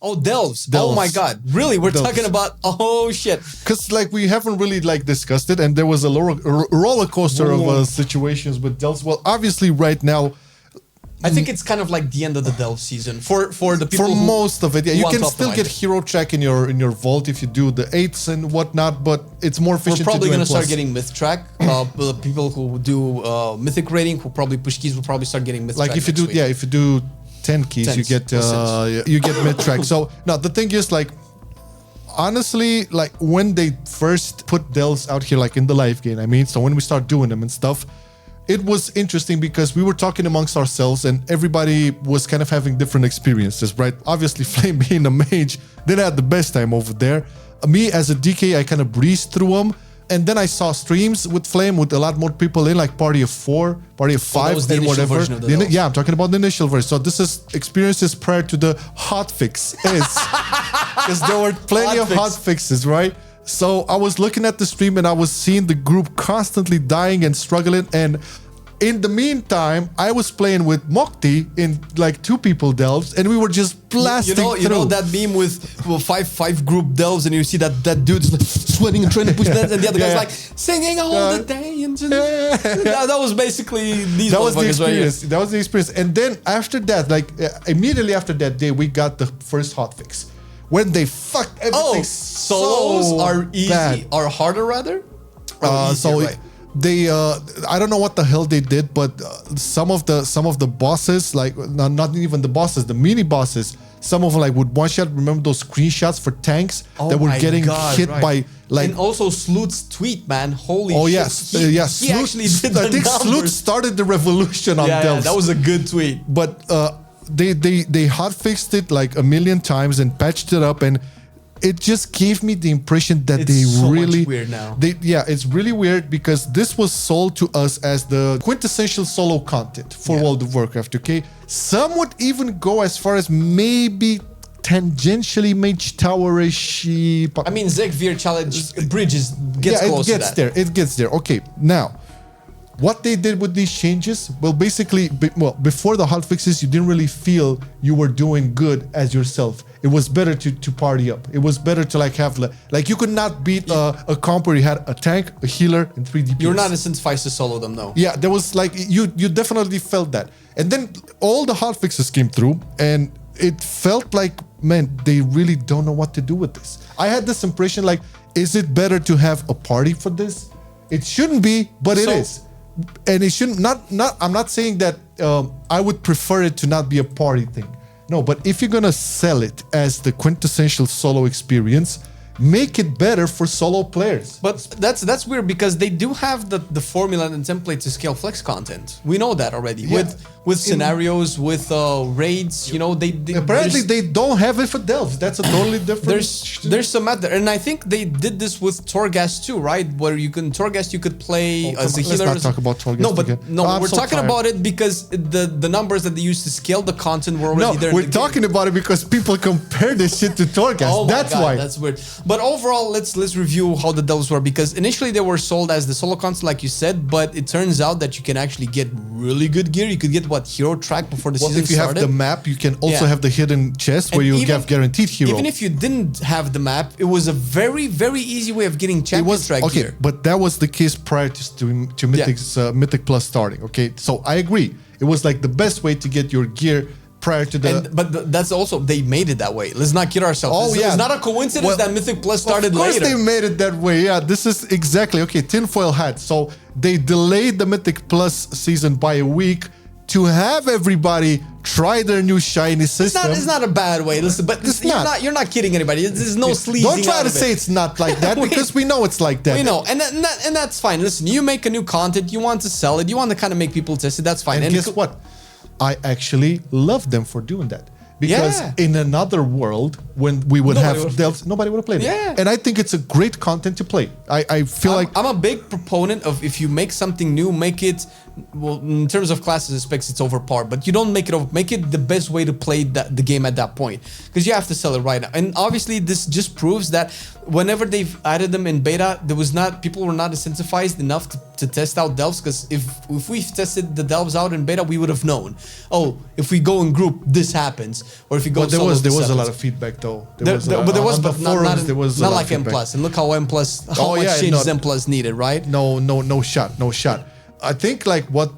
Oh, delves. Oh my God. Really? We're talking about, oh shit. Because like we haven't really like discussed it, and there was a roller coaster of situations with delves. Well, obviously right now, I think it's kind of like the end of the delve season for the people for most of it. Yeah, you can still get it. hero track in your vault if you do the 8s and whatnot, but it's more efficient. We're probably going to start getting myth track. The people who do mythic rating, who probably push keys, will probably start getting myth track. Like if you do, if you do 10 keys, you get mid track. So now the thing is, like, honestly, like when they first put delves out here, like in the live game, I mean, so when we start doing them and stuff, it was interesting because we were talking amongst ourselves and everybody was kind of having different experiences, right? Obviously, Flame being a mage, they had the best time over there. Me as a DK, I kind of breezed through them. And then I saw streams with Flame with a lot more people in, like party of 4, party of 5, and whatever. Yeah, I'm talking about the initial version. So this is experiences prior to the hotfix. Because there were plenty of hotfixes, right? So I was looking at the stream and I was seeing the group constantly dying and struggling. And in the meantime, I was playing with Mokti in like 2 people delves, and we were just blasting through. You know that meme with five group delves, and you see that dude's like sweating and trying to push that, and the other guy's like singing all the day. And that was basically these. That was the experience. That was the experience. And then after that, like immediately after that day, we got the first hotfix. When they fucked everything. Solos are easy, are harder rather. They I don't know what the hell they did, but some of the bosses, like not even the bosses, the mini bosses, some of them like would one shot. Remember those screenshots for tanks that were getting hit by like. And also Sloot's tweet, man, holy shit. Yes, he actually did I think Sloot started the revolution on delves. Yeah, that was a good tweet. But they hotfixed it like a million times and patched it up, and it just gave me the impression that it's so really much weird now. It's really weird because this was sold to us as the quintessential solo content for World of Warcraft. Okay, some would even go as far as maybe tangentially Mage Tower-ish. I mean, Zekvir challenge bridges gets close to that. It gets there. Okay, now. What they did with these changes, well, basically, before the hotfixes, you didn't really feel you were doing good as yourself. It was better to party up. It was better to like have like you could not beat a comp where you had a tank, a healer, and 3 DPS. You're not in Suffice to solo them, though. Yeah, there was like you definitely felt that, and then all the hotfixes came through, and it felt like, man, they really don't know what to do with this. I had this impression like, is it better to have a party for this? It shouldn't be, but it is. And it shouldn't I'm not saying that I would prefer it to not be a party thing. No, but if you're gonna sell it as the quintessential solo experience, make it better for solo players. But that's weird because they do have the formula and template to scale flex content. We know that already. With scenarios, with raids, you know, they apparently they don't have it for delves. That's a totally different. There's some out there, and I think they did this with Torghast too, right? Where you could play as a healer. Let's not talk about Torghast again. We're talking about it because the numbers that they used to scale the content were already there. We're talking about it because people compare this shit to Torghast. Oh that's why. That's weird. But overall, let's review how the delves were, because initially they were sold as the solo content, like you said, but it turns out that you can actually get really good gear. You could get hero track before the season if you started. have the map, you can also have the hidden chest where you have guaranteed hero. Even if you didn't have the map, it was a very, very easy way of getting champion track gear. But that was the case prior to Mythic Plus starting. Okay, so I agree. It was like the best way to get your gear prior to the. But that's also, they made it that way. Let's not kid ourselves. It's not a coincidence that Mythic Plus started later. Of course they made it that way. Yeah, this is exactly tinfoil hat. So they delayed the Mythic Plus season by a week to have everybody try their new shiny system. It's not a bad way. Listen, but you're not kidding anybody. There's no sleazing. Don't try to say it's not like that because we know it's like that. We know, and that's fine. Listen, you make a new content, you want to sell it, you want to kind of make people test it. That's fine. And guess what? I actually love them for doing that. Because in another world, when we would have delves, nobody would have played it. And I think it's a great content to play. I feel like I'm a big proponent of, if you make something new, make it, well, in terms of classes and specs, it's overpowered, but you don't make it the best way to play the game at that point, because you have to sell it right now. And obviously this just proves that whenever they've added them in beta, people were not incentivized enough to test out delves, because if we've tested the delves out in beta, we would have known, oh, if we go in group, this happens, or if you go solo, there was a lot of feedback though. But there was not like M+. And look how M+, how much changes M+ needed, right? No shot. I think like what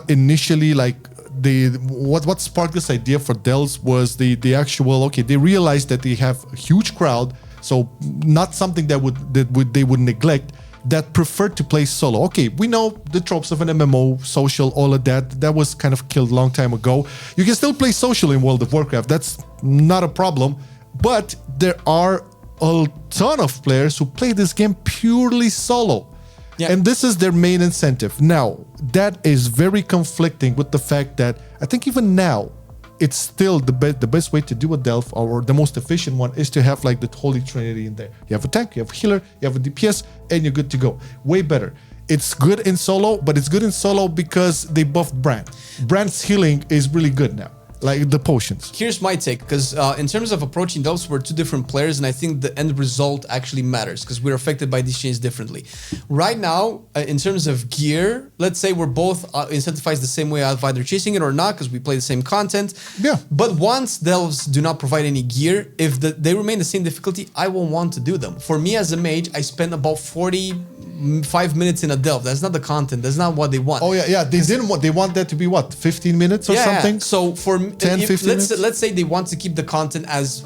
initially like what sparked this idea for Delves was the actual they realized that they have a huge crowd, so not something they would neglect, that preferred to play solo. Okay, we know the tropes of an MMO, social, all of that was kind of killed a long time ago. You can still play social in World of Warcraft, that's not a problem, but there are a ton of players who play this game purely solo. Yeah. And this is their main incentive. Now, that is very conflicting with the fact that I think even now, it's still the best way to do a delve, or the most efficient one, is to have like the holy trinity in there. You have a tank, you have a healer, you have a DPS, and you're good to go. Way better. It's good in solo, but it's good in solo because they buffed Brand. Brand's healing is really good now, like the potions. Here's my take, because in terms of approaching delves, we're two different players, and I think the end result actually matters because we're affected by these changes differently. Right now, in terms of gear, let's say we're both incentivized the same way, either chasing it or not, because we play the same content. Yeah. But once delves do not provide any gear, if they remain the same difficulty, I won't want to do them. For me as a mage, I spend about 45 minutes in a delve. That's not the content. That's not what they want. Oh yeah. They want that to be what, 15 minutes or something? Yeah. So for 10, 15 minutes? Let's say they want to keep the content as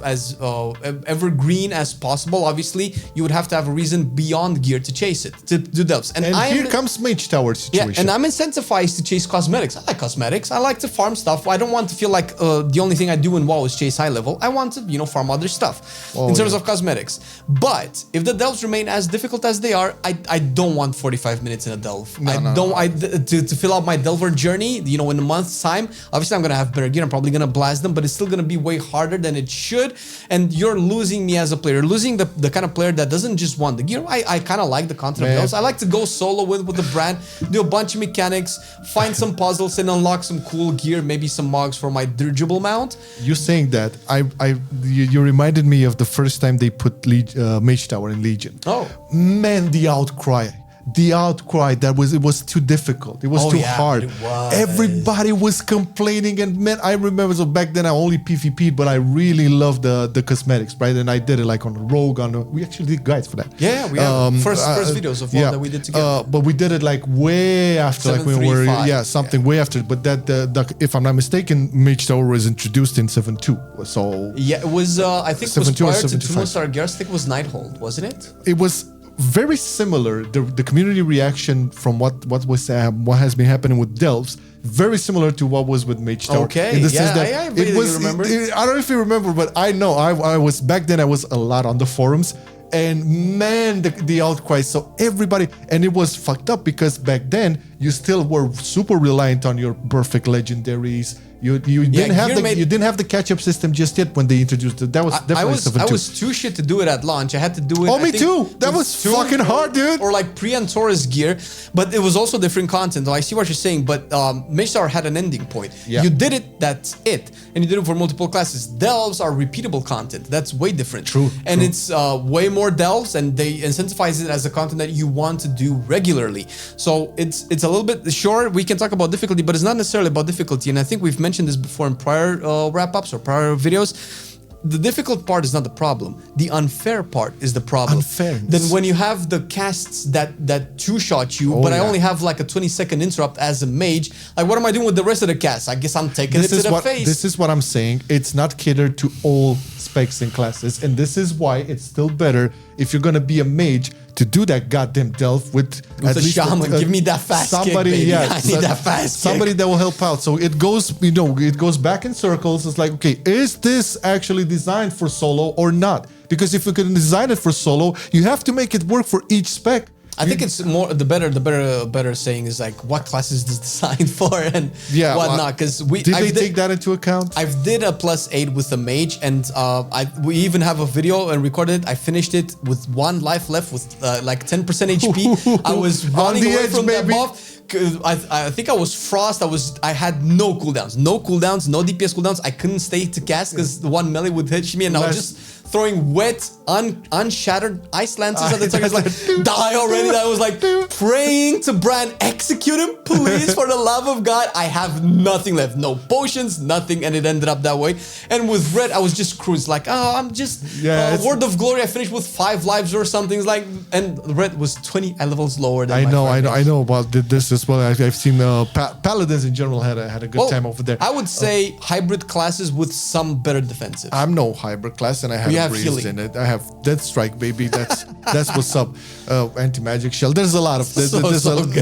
evergreen as possible. Obviously, you would have to have a reason beyond gear to chase it, to do delves. And here comes Mage Tower situation. Yeah, and I'm incentivized to chase cosmetics. I like cosmetics. I like to farm stuff. I don't want to feel like the only thing I do in WoW is chase high level. I want to, farm other stuff in terms of cosmetics. But if the delves remain as difficult as they are, I don't want 45 minutes in a delve. To fill out my delver journey, in a month's time, obviously I'm going to have better gear. I'm probably going to blast them, but it's still going to be way harder than it should. And you're losing me as a player. You're losing the kind of player that doesn't just want the gear. I kind of like the content of delves. I like to go solo with the brand, do a bunch of mechanics, find some puzzles, and unlock some cool gear, maybe some mogs for my dirigible mount. You saying that, you reminded me of the first time they put Mage Tower in Legion. Oh. Man, the outcry that it was too difficult. It was too hard. Everybody was complaining, and man, I remember, so back then I only PvP'd, but I really loved the cosmetics, right? And I did it like on a rogue, we actually did guides for that. Yeah, we have first videos of one that we did together. But we did it like way after, like when we were way after. But that if I'm not mistaken, Mage Tower was introduced in 7.2. So yeah, it was I think it was prior to Tumusar Gears. I think it was Nighthold, wasn't it? It was very similar. The community reaction from what has been happening with delves, very similar to what was with Mage Tower. Okay, I remember. I don't know if you remember, but I know I was back then. I was a lot on the forums, and man, the outcry. So everybody, and it was fucked up because back then you still were super reliant on your perfect legendaries. You didn't have the catch-up system just yet when they introduced it. That was definitely 7.2. I was too shit to do it at launch. I had to do it. Oh, me too. That was fucking hard, dude. Or like pre-Antaurus gear, but it was also different content. I see what you're saying, but Mage Tower had an ending point. Yeah. You did it, that's it, and you did it for multiple classes. Delves are repeatable content. That's way different. True. And it's way more delves, and they incentivize it as a content that you want to do regularly. So it's a little bit sure we can talk about difficulty, but it's not necessarily about difficulty. And I think we've mentioned this before in prior wrap-ups or prior videos. The difficult part is not the problem. The unfair part is the problem. Unfairness. Then when you have the casts that two-shot you, I only have like a 20-second interrupt as a mage, like what am I doing with the rest of the cast? I guess I'm taking it to the face. This is what I'm saying. It's not catered to all specs and classes, and this is why it's still better if you're gonna be a mage to do that goddamn delve with at least shaman. Give me that fast somebody, kick, baby. Yeah, I need that fast somebody kick. that will help out. So it goes back in circles. It's like, okay, is this actually designed for solo or not? Because if you can design it for solo, you have to make it work for each spec. I think it's more the better saying is like what class is this designed for and whatnot. Because did they take that into account? I did a +8 with the mage, and we even have a video and recorded it. I finished it with 1 life left with like 10% HP. I was running away from that buff. I think I was frost. I had no cooldowns, no DPS cooldowns. I couldn't stay to cast because the one melee would hit me, and I was just throwing wet, unshattered ice lances at the target. It's like, die already. I was like praying to Bran, execute him, please, for the love of God. I have nothing left. No potions, nothing. And it ended up that way. And with red, I was just cruising. Like, oh, I'm just Word of Glory. I finished with 5 lives or something. It's like, and red was 20 levels lower than I know about this as well. I've seen paladins in general had a good time over there. I would say hybrid classes with some better defensive. I'm no hybrid class, and I have breeze in it. I have Death Strike, baby. That's what's up. Anti-magic shell. There's a lot of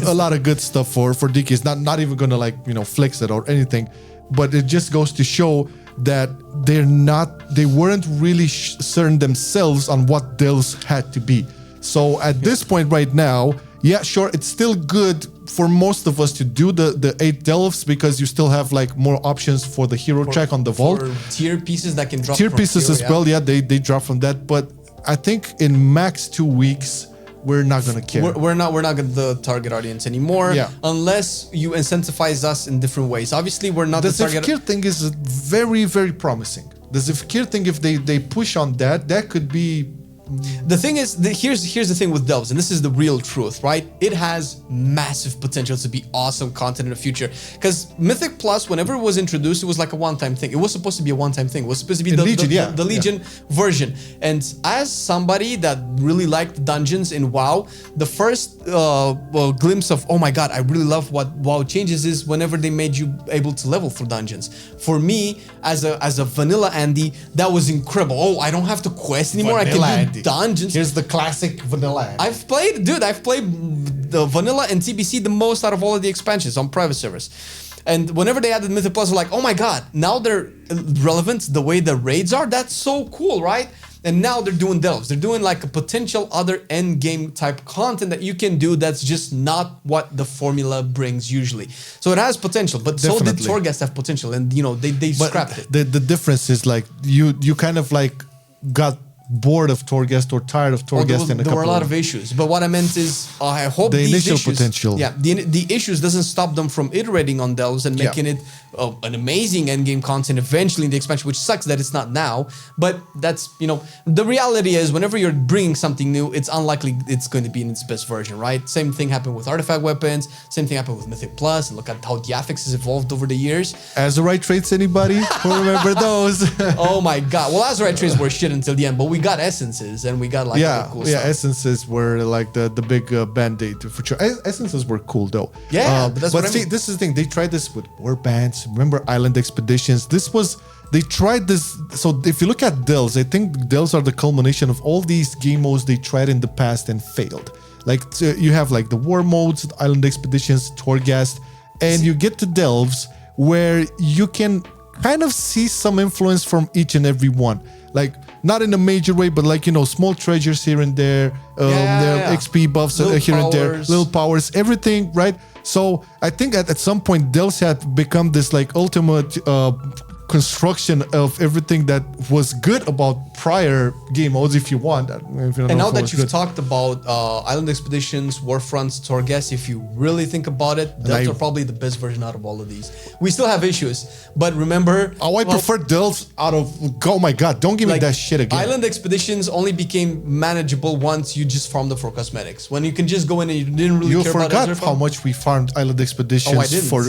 a lot of good stuff for DKs. Not even gonna flex it or anything, but it just goes to show that they weren't really certain themselves on what delves had to be. So at this point right now, yeah, sure, it's still good for most of us to do the 8 delves because you still have more options for the hero track on the vault. For tier pieces that can drop tier pieces as well, yeah, they drop from that. But I think in max 2 weeks, we're not gonna care. We're not gonna the target audience anymore, unless you incentivize us in different ways. Obviously, we're not the target. The Zivkir thing is very, very promising. The Zivkir thing, if they push on that could be. The thing is, here's the thing with delves, and this is the real truth, right? It has massive potential to be awesome content in the future. Because Mythic Plus, whenever it was introduced, it was like a one-time thing. It was supposed to be a one-time thing. It was supposed to be the Legion version. And as somebody that really liked dungeons in WoW, the first glimpse of, oh my god, I really love what WoW changes is whenever they made you able to level through dungeons. For me, as a vanilla Andy, that was incredible. Oh, I don't have to quest anymore. Vanilla I can do Andy. dungeons. Here's the classic vanilla Andy. I've played the vanilla and TBC the most out of all of the expansions on private servers. And whenever they added Mythic Plus, we're like, oh my god, now they're relevant the way the raids are. That's so cool, right? And now they're doing delves. They're doing like a potential other end game type content that you can do that's just not what the formula brings usually. So it has potential, but Definitely. so did Torghast have potential, and they scrapped it. The difference is you kind of got bored of Torghast or tired of Torghast. There were a lot of issues, but what I meant is I hope the initial issues, potential. Yeah, the issues doesn't stop them from iterating on delves and making it an amazing endgame content eventually in the expansion, which sucks that it's not now. But that's the reality is whenever you're bringing something new, it's unlikely it's going to be in its best version, right? Same thing happened with artifact weapons. Same thing happened with Mythic Plus. And look at how the affix has evolved over the years. Azurite traits, anybody who remember those? Oh my god! Well, Azurite traits were shit until the end, but we got essences and we got cool stuff. Essences were the big band-aid for sure. Essences were cool though. Yeah, but I mean. This is the thing. They tried this with warbands. Remember Island Expeditions? They tried this. So if you look at delves, I think delves are the culmination of all these game modes they tried in the past and failed. You have the war modes, Island Expeditions, Torghast, and you get to delves where you can kind of see some influence from each and every one. Not in a major way, but small treasures here and there, XP buffs little here powers. And there, little powers, everything, right? So I think at some point, delves had become this ultimate construction of everything that was good about prior game modes, if you want. And now that you've talked about Island Expeditions, Warfronts, Torghast, if you really think about it, delves are probably the best version out of all of these. We still have issues, but remember... I prefer delves out of... Oh my god, don't give me that shit again. Island Expeditions only became manageable once you just farmed them for cosmetics. When you can just go in and you didn't really care about it. You forgot how much we farmed Island Expeditions for...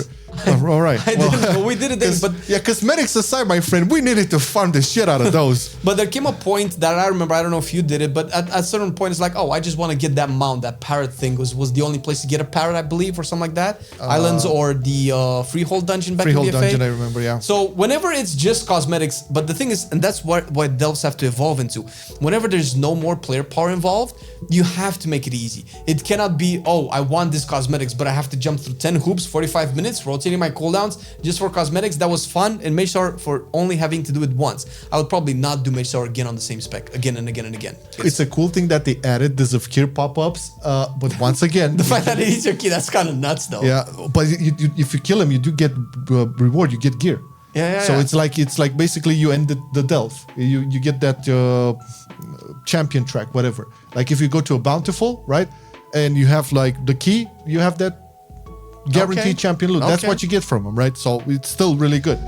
all right. I didn't, but we did it then. But cosmetics aside, my friend, we needed to farm the shit out of those. But there came a point that I remember, I don't know if you did it, but at a certain point, it's like, I just want to get that mount. That parrot thing was the only place to get a parrot, I believe, or something like that. Islands or the Freehold dungeon back in the Freehold dungeon, I remember, yeah. So whenever it's just cosmetics, but the thing is, and that's what delves have to evolve into. Whenever there's no more player power involved, you have to make it easy. It cannot be, I want this cosmetics, but I have to jump through 10 hoops, 45 minutes, rotating my cooldowns just for cosmetics. That was fun, and Mage Tower for only having to do it once. I would probably not do Mage Tower again on the same spec again and again and again. It's a cool thing that they added the Zivkir pop-ups, but once again... the fact that it eats your key, that's kind of nuts though. Yeah, but if you kill him, you do get reward, you get gear. So it's like basically you end the delve. You get that champion track, whatever. If you go to a bountiful, right, and you have the key, you have that guaranteed champion loot. That's what you get from them, right? So it's still really good.